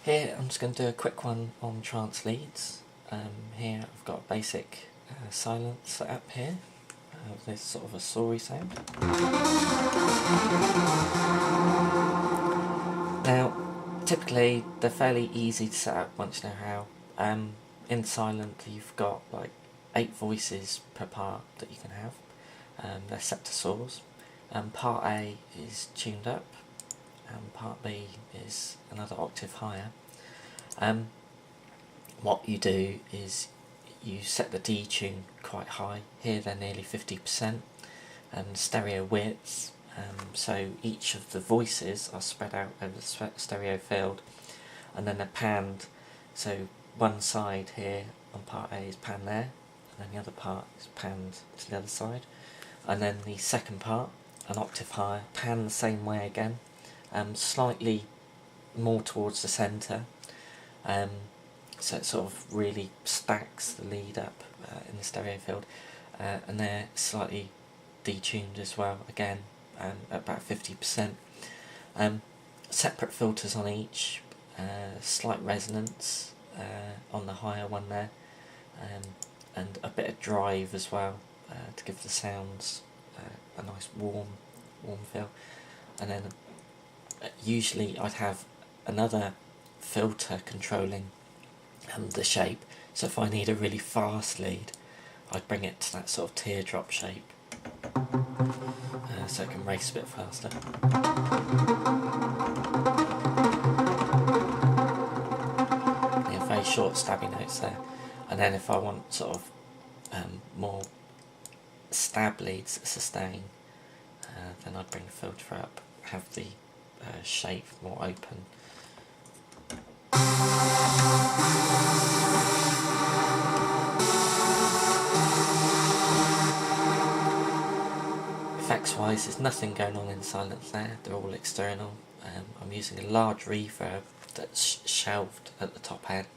Here I'm just going to do a quick one on trance leads. Here I've got a basic Sylenth set up here. There's sort of a soary sound. Now, typically they're fairly easy to set up once you know how. In Sylenth you've got like 8 voices per part that you can have. They're set to saws. Part A is tuned up, and part B is another octave higher. What you do is you set the D tune quite high. Here they're nearly 50%, and stereo widths, so each of the voices are spread out over the stereo field, and then they're panned, so one side here on part A is panned there, and then the other part is panned to the other side, and then the second part, an octave higher, panned the same way again, slightly more towards the centre, so it sort of really stacks the lead up in the stereo field, and they're slightly detuned as well, again at about 50%. Separate filters on each, slight resonance on the higher one there, and a bit of drive as well to give the sounds a nice warm feel. And then usually I'd have another filter controlling the shape, so if I need a really fast lead I'd bring it to that sort of teardrop shape, so it can race a bit faster. Yeah, very short stabby notes there. And then if I want sort of more stab leads, sustain, then I'd bring the filter up, have the shape more open. Effects wise, there's nothing going on in Sylenth there, they're all external. I'm using a large reverb that's shelved at the top end,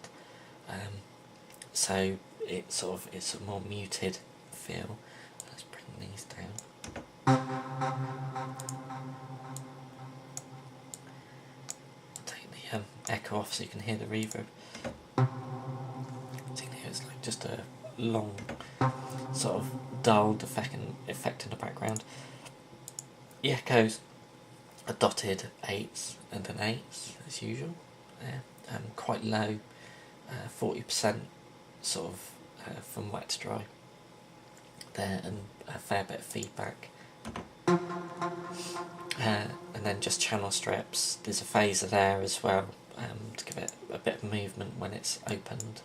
so it's a more muted feel. Let's bring these down. Take the echo off so you can hear the reverb. So you can hear it's like just a long sort of dulled effect in the background. The echoes are dotted 8s and an 8s as usual, quite low, 40% sort of from wet to dry there, and a fair bit of feedback. And then just channel strips, there's a phaser there as well, to give it a bit of movement when it's opened.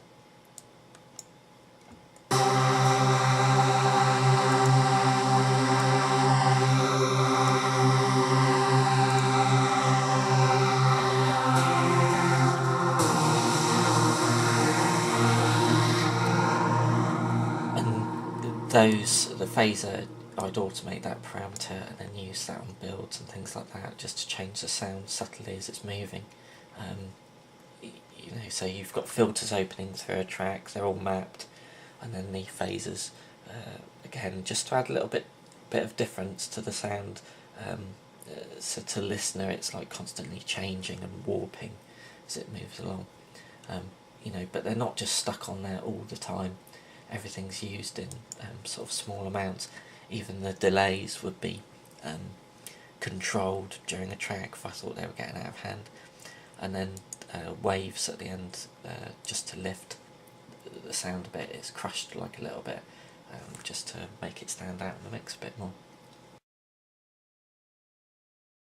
The phaser, I'd automate that parameter and then use that on builds and things like that, just to change the sound subtly as it's moving. So you've got filters opening through a track, they're all mapped, and then the phasers, again, just to add a little bit of difference to the sound, so to the listener it's like constantly changing and warping as it moves along. But they're not just stuck on there all the time. Everything's used in sort of small amounts. Even the delays would be controlled during a track if I thought they were getting out of hand, and then waves at the end, just to lift the sound a bit. It's crushed like a little bit, just to make it stand out in the mix a bit more.